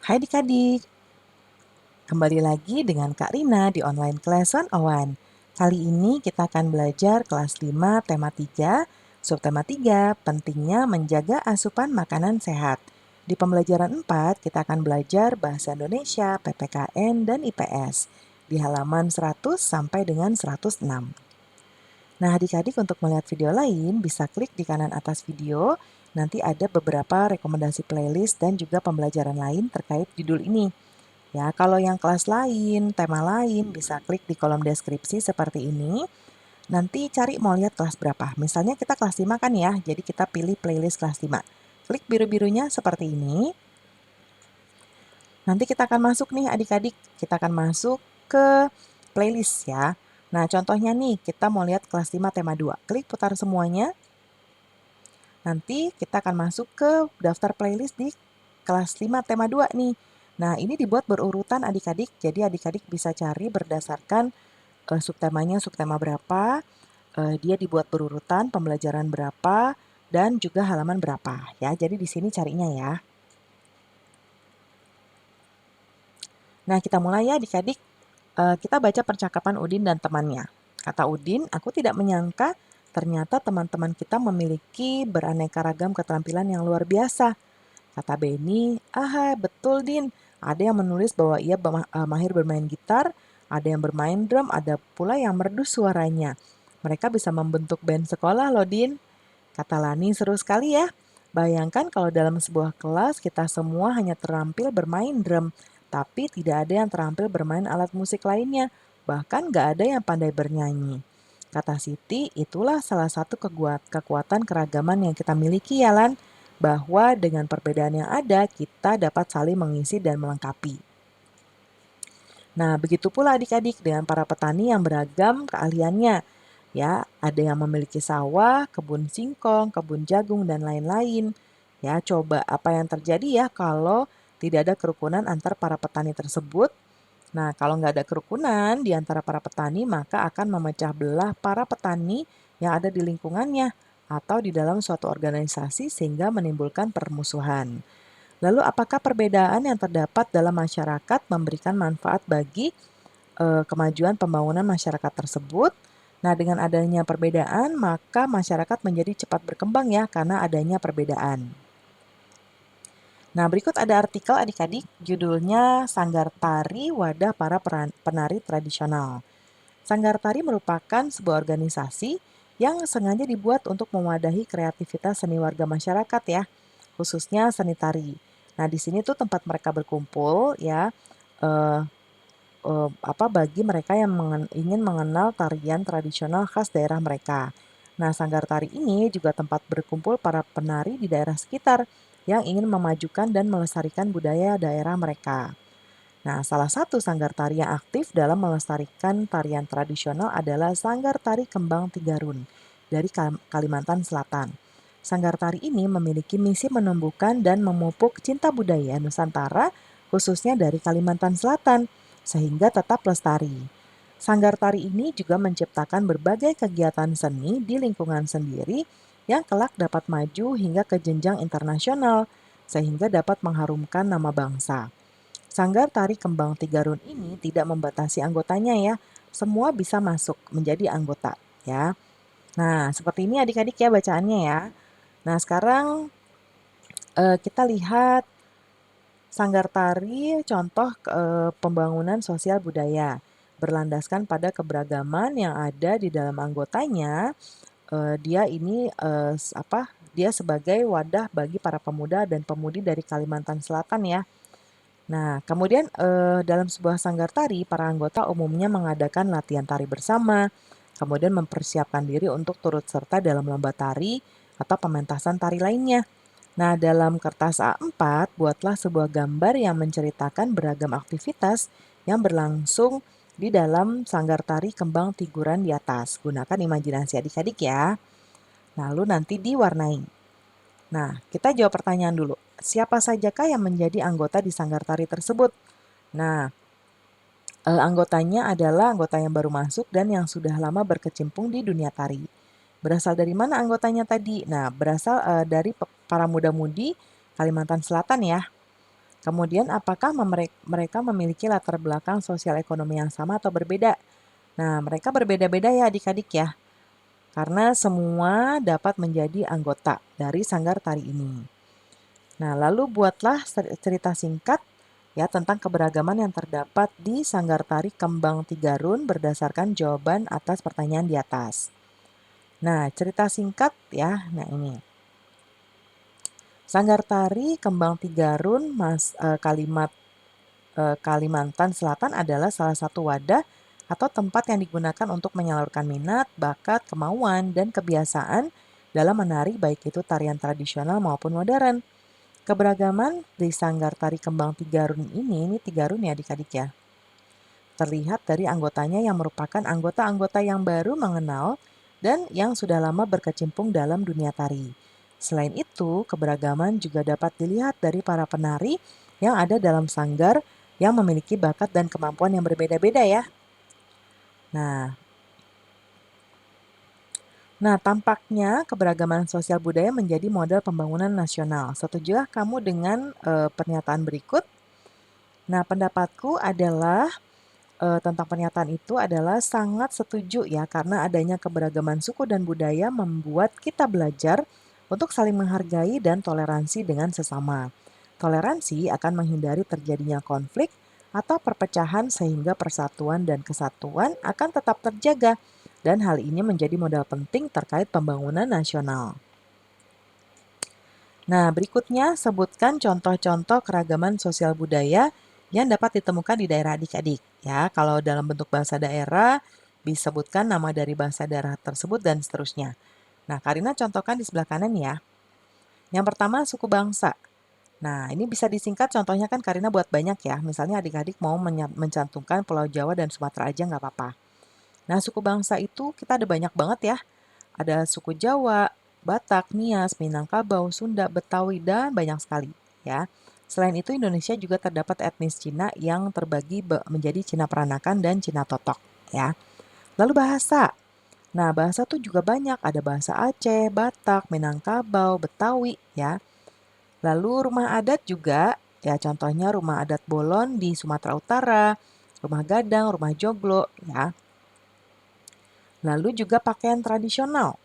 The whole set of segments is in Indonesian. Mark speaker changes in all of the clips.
Speaker 1: Hai adik-adik, kembali lagi dengan Kak Rina di online class 101. Kali ini kita akan belajar kelas 5 tema 3, subtema 3, pentingnya menjaga asupan makanan sehat. Di pembelajaran 4, kita akan belajar bahasa Indonesia, PPKN, dan IPS di halaman 100 sampai dengan 106. Nah, adik-adik untuk melihat video lain bisa klik di kanan atas video. Nanti ada beberapa rekomendasi playlist dan juga pembelajaran lain terkait judul ini. Ya, kalau yang kelas lain, tema lain, bisa klik di kolom deskripsi seperti ini. Nanti cari mau lihat kelas berapa. Misalnya kita kelas 5 kan ya, jadi kita pilih playlist kelas 5. Klik biru-birunya seperti ini. Nanti kita akan masuk nih adik-adik, kita akan masuk ke playlist ya. Nah, contohnya nih, kita mau lihat kelas 5 tema 2. Klik putar semuanya. Nanti kita akan masuk ke daftar playlist di kelas 5 tema 2 nih. Nah, ini dibuat berurutan adik-adik, jadi adik-adik bisa cari berdasarkan subtemanya subtema berapa, dia dibuat berurutan, pembelajaran berapa, dan juga halaman berapa ya. Jadi di sini carinya ya. Nah, kita mulai ya adik-adik. Kita baca percakapan Udin dan temannya. Kata Udin, aku tidak menyangka ternyata teman-teman kita memiliki beraneka ragam keterampilan yang luar biasa. Kata Benny, aha betul Din, ada yang menulis bahwa ia mahir bermain gitar, ada yang bermain drum, ada pula yang merdu suaranya. Mereka bisa membentuk band sekolah loh Din. Kata Lani, seru sekali ya. Bayangkan kalau dalam sebuah kelas kita semua hanya terampil bermain drum, tapi tidak ada yang terampil bermain alat musik lainnya. Bahkan gak ada yang pandai bernyanyi. Kata Siti, itulah salah satu kekuatan keragaman yang kita miliki ya Lan, bahwa dengan perbedaan yang ada, kita dapat saling mengisi dan melengkapi. Nah, begitu pula adik-adik dengan para petani yang beragam keahliannya. Ya, ada yang memiliki sawah, kebun singkong, kebun jagung, dan lain-lain. Ya, coba apa yang terjadi ya kalau tidak ada kerukunan antar para petani tersebut. Nah, kalau nggak ada kerukunan di antara para petani, maka akan memecah belah para petani yang ada di lingkungannya atau di dalam suatu organisasi sehingga menimbulkan permusuhan. Lalu apakah perbedaan yang terdapat dalam masyarakat memberikan manfaat bagi kemajuan pembangunan masyarakat tersebut? Nah, dengan adanya perbedaan, maka masyarakat menjadi cepat berkembang ya karena adanya perbedaan. Nah, berikut ada artikel adik-adik, judulnya Sanggar Tari Wadah Para Penari Tradisional. Sanggar Tari merupakan sebuah organisasi yang sengaja dibuat untuk mewadahi kreativitas seni warga masyarakat ya, khususnya seni tari. Nah, di sini tuh tempat mereka berkumpul ya, eh, bagi mereka yang ingin mengenal tarian tradisional khas daerah mereka. Nah, sanggar tari ini juga tempat berkumpul para penari di daerah sekitar yang ingin memajukan dan melestarikan budaya daerah mereka. Nah, salah satu sanggar tari yang aktif dalam melestarikan tarian tradisional adalah Sanggar Tari Kembang Tigarun dari Kalimantan Selatan. Sanggar tari ini memiliki misi menumbuhkan dan memupuk cinta budaya Nusantara, khususnya dari Kalimantan Selatan, sehingga tetap lestari. Sanggar tari ini juga menciptakan berbagai kegiatan seni di lingkungan sendiri yang kelak dapat maju hingga ke jenjang internasional, sehingga dapat mengharumkan nama bangsa. Sanggar Tari Kembang Tigarun ini tidak membatasi anggotanya ya, semua bisa masuk menjadi anggota ya. Nah, seperti ini adik-adik ya bacaannya ya. Nah, sekarang kita lihat Sanggar Tari contoh pembangunan sosial budaya berlandaskan pada keberagaman yang ada di dalam anggotanya. Dia ini dia sebagai wadah bagi para pemuda dan pemudi dari Kalimantan Selatan ya. Nah, kemudian dalam sebuah sanggar tari, para anggota umumnya mengadakan latihan tari bersama, kemudian mempersiapkan diri untuk turut serta dalam lomba tari atau pementasan tari lainnya. Nah, dalam kertas A4, buatlah sebuah gambar yang menceritakan beragam aktivitas yang berlangsung di dalam sanggar tari kembang tiguran di atas. Gunakan imajinasi adik-adik ya. Lalu nanti diwarnai. Nah, kita jawab pertanyaan dulu. Siapa sajakah yang menjadi anggota di sanggar tari tersebut? Nah, anggotanya adalah anggota yang baru masuk dan yang sudah lama berkecimpung di dunia tari. Berasal dari mana anggotanya tadi? Nah, berasal dari para muda-mudi Kalimantan Selatan ya. Kemudian apakah mereka memiliki latar belakang sosial ekonomi yang sama atau berbeda? Nah, mereka berbeda-beda ya adik-adik ya, karena semua dapat menjadi anggota dari sanggar tari ini. Nah, lalu buatlah cerita singkat ya tentang keberagaman yang terdapat di Sanggar Tari Kembang Tigarun berdasarkan jawaban atas pertanyaan di atas. Nah, cerita singkat ya. Nah, ini. Sanggar Tari Kembang Tigarun Kalimantan Selatan adalah salah satu wadah atau tempat yang digunakan untuk menyalurkan minat, bakat, kemauan, dan kebiasaan dalam menari baik itu tarian tradisional maupun modern. Keberagaman di Sanggar Tari Kembang Tigarun ini Tigarun ya adik-adik ya, terlihat dari anggotanya yang merupakan anggota-anggota yang baru mengenal dan yang sudah lama berkecimpung dalam dunia tari. Selain itu, keberagaman juga dapat dilihat dari para penari yang ada dalam sanggar yang memiliki bakat dan kemampuan yang berbeda-beda ya. Nah, tampaknya keberagaman sosial budaya menjadi model pembangunan nasional. Setujukah kamu dengan pernyataan berikut? Nah, pendapatku adalah tentang pernyataan itu adalah sangat setuju ya, karena adanya keberagaman suku dan budaya membuat kita belajar untuk saling menghargai dan toleransi dengan sesama. Toleransi akan menghindari terjadinya konflik atau perpecahan sehingga persatuan dan kesatuan akan tetap terjaga dan hal ini menjadi modal penting terkait pembangunan nasional. Nah, berikutnya sebutkan contoh-contoh keragaman sosial budaya yang dapat ditemukan di daerah adik-adik. Ya, kalau dalam bentuk bahasa daerah, disebutkan nama dari bahasa daerah tersebut dan seterusnya. Nah, Karina contohkan di sebelah kanan ya. Yang pertama, suku bangsa. Nah, ini bisa disingkat contohnya kan Karina buat banyak ya. Misalnya adik-adik mau mencantumkan Pulau Jawa dan Sumatera aja nggak apa-apa. Nah, suku bangsa itu kita ada banyak banget ya. Ada suku Jawa, Batak, Nias, Minangkabau, Sunda, Betawi, dan banyak sekali ya. Selain itu Indonesia juga terdapat etnis Cina yang terbagi menjadi Cina Peranakan dan Cina Totok ya. Lalu bahasa. Nah, bahasa tuh juga banyak, ada bahasa Aceh, Batak, Minangkabau, Betawi ya. Lalu rumah adat juga ya, contohnya rumah adat Bolon di Sumatera Utara, rumah Gadang, rumah Joglo ya. Lalu juga pakaian tradisional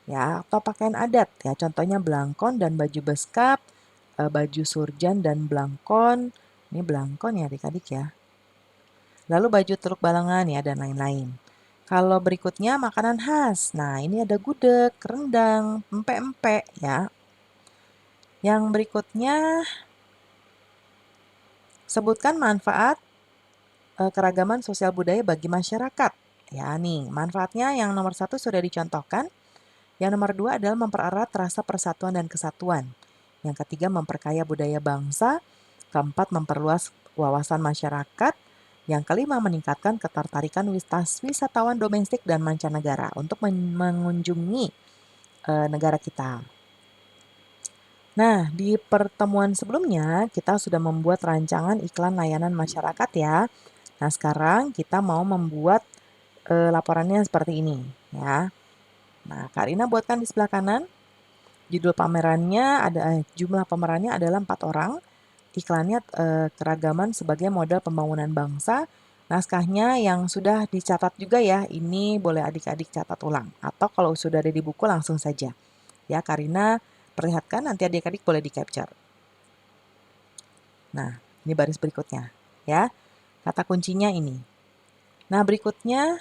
Speaker 1: ya atau pakaian adat ya, contohnya belangkon dan baju beskap, baju surjan dan belangkon. Ini belangkon ya adik-adik ya. Lalu baju teluk balengan ya dan lain-lain. Kalau berikutnya makanan khas. Nah, ini ada gudeg, rendang, empek-empek ya. Yang berikutnya sebutkan manfaat keragaman sosial budaya bagi masyarakat. Ya nih, manfaatnya yang nomor 1 sudah dicontohkan. Yang nomor 2 adalah mempererat rasa persatuan dan kesatuan. Yang ketiga, memperkaya budaya bangsa. Keempat, memperluas wawasan masyarakat. Yang kelima, meningkatkan ketertarikan wisatawan domestik dan mancanegara untuk mengunjungi negara kita. Nah, di pertemuan sebelumnya kita sudah membuat rancangan iklan layanan masyarakat ya. Nah, sekarang kita mau membuat laporannya seperti ini ya. Nah, Karina buatkan di sebelah kanan. Judul pamerannya jumlah pemerannya adalah 4 orang. Iklannya keragaman sebagai modal pembangunan bangsa. Naskahnya yang sudah dicatat juga ya. Ini boleh adik-adik catat ulang atau kalau sudah ada di buku langsung saja. Ya, Karina perlihatkan, nanti adik-adik boleh di-capture. Nah, ini baris berikutnya ya. Kata kuncinya ini. Nah, berikutnya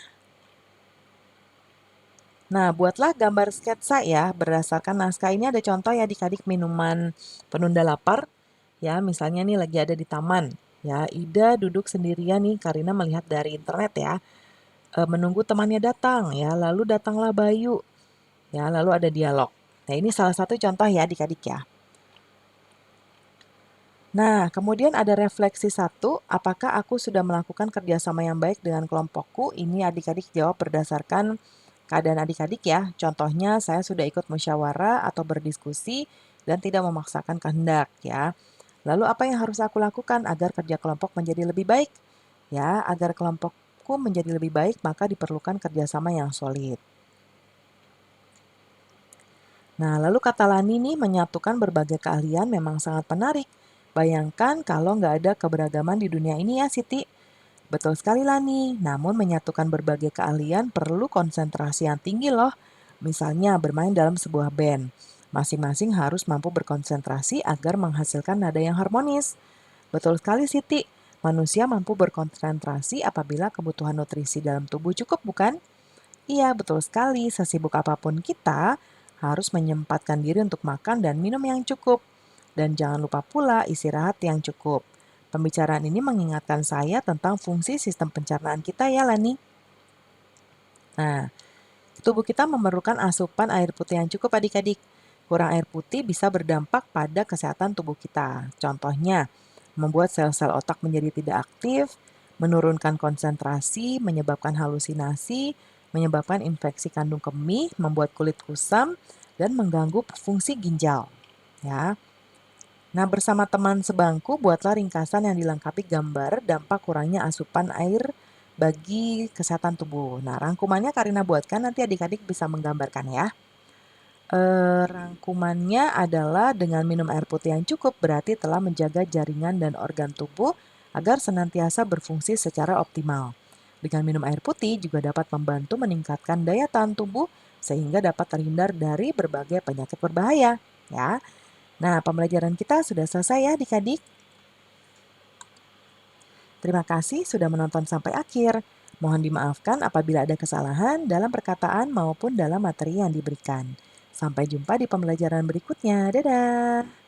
Speaker 1: buatlah gambar sketsa ya berdasarkan naskah. Ini ada contoh ya adik-adik minuman penunda lapar. Ya, misalnya nih lagi ada di taman. Ya, Ida duduk sendirian nih, Karina melihat dari internet ya. Menunggu temannya datang ya, lalu datanglah Bayu. Ya, lalu ada dialog. Nah, ini salah satu contoh ya adik-adik ya. Nah, kemudian ada refleksi 1, apakah aku sudah melakukan kerjasama yang baik dengan kelompokku? Ini adik-adik jawab berdasarkan keadaan adik-adik ya. Contohnya saya sudah ikut musyawarah atau berdiskusi dan tidak memaksakan kehendak ya. Lalu apa yang harus aku lakukan agar kerja kelompok menjadi lebih baik? Ya, agar kelompokku menjadi lebih baik maka diperlukan kerjasama yang solid. Nah, lalu kata Lani nih menyatukan berbagai keahlian memang sangat menarik. Bayangkan kalau nggak ada keberagaman di dunia ini ya, Siti. Betul sekali Lani, namun menyatukan berbagai keahlian perlu konsentrasi yang tinggi loh. Misalnya bermain dalam sebuah band. Masing-masing harus mampu berkonsentrasi agar menghasilkan nada yang harmonis. Betul sekali Siti, manusia mampu berkonsentrasi apabila kebutuhan nutrisi dalam tubuh cukup bukan? Iya, betul sekali. Sesibuk apapun kita, harus menyempatkan diri untuk makan dan minum yang cukup. Dan jangan lupa pula istirahat yang cukup. Pembicaraan ini mengingatkan saya tentang fungsi sistem pencernaan kita ya, Lani. Nah, tubuh kita memerlukan asupan air putih yang cukup adik-adik. Kurang air putih bisa berdampak pada kesehatan tubuh kita. Contohnya, membuat sel-sel otak menjadi tidak aktif, menurunkan konsentrasi, menyebabkan halusinasi, menyebabkan infeksi kandung kemih, membuat kulit kusam, dan mengganggu fungsi ginjal. Ya. Nah, bersama teman sebangku, buatlah ringkasan yang dilengkapi gambar dampak kurangnya asupan air bagi kesehatan tubuh. Nah, rangkumannya Karina buatkan, nanti adik-adik bisa menggambarkan ya. Rangkumannya adalah dengan minum air putih yang cukup berarti telah menjaga jaringan dan organ tubuh agar senantiasa berfungsi secara optimal. Dengan minum air putih juga dapat membantu meningkatkan daya tahan tubuh sehingga dapat terhindar dari berbagai penyakit berbahaya. Ya, nah pembelajaran kita sudah selesai ya adik-adik. Terima kasih sudah menonton sampai akhir. Mohon dimaafkan apabila ada kesalahan dalam perkataan maupun dalam materi yang diberikan. Sampai jumpa di pembelajaran berikutnya. Dadah!